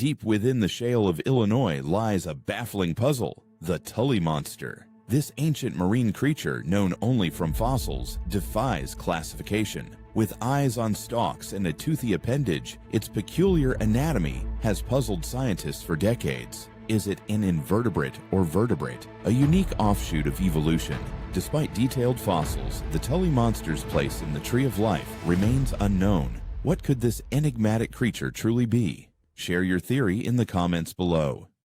Deep within the shale of Illinois lies a baffling puzzle, the Tully Monster. This ancient marine creature, known only from fossils, defies classification. With eyes on stalks and a toothy appendage, its peculiar anatomy has puzzled scientists for decades. Is it an invertebrate or vertebrate, a unique offshoot of evolution? Despite detailed fossils, the Tully Monster's place in the tree of life remains unknown. What could this enigmatic creature truly be? Share your theory in the comments below.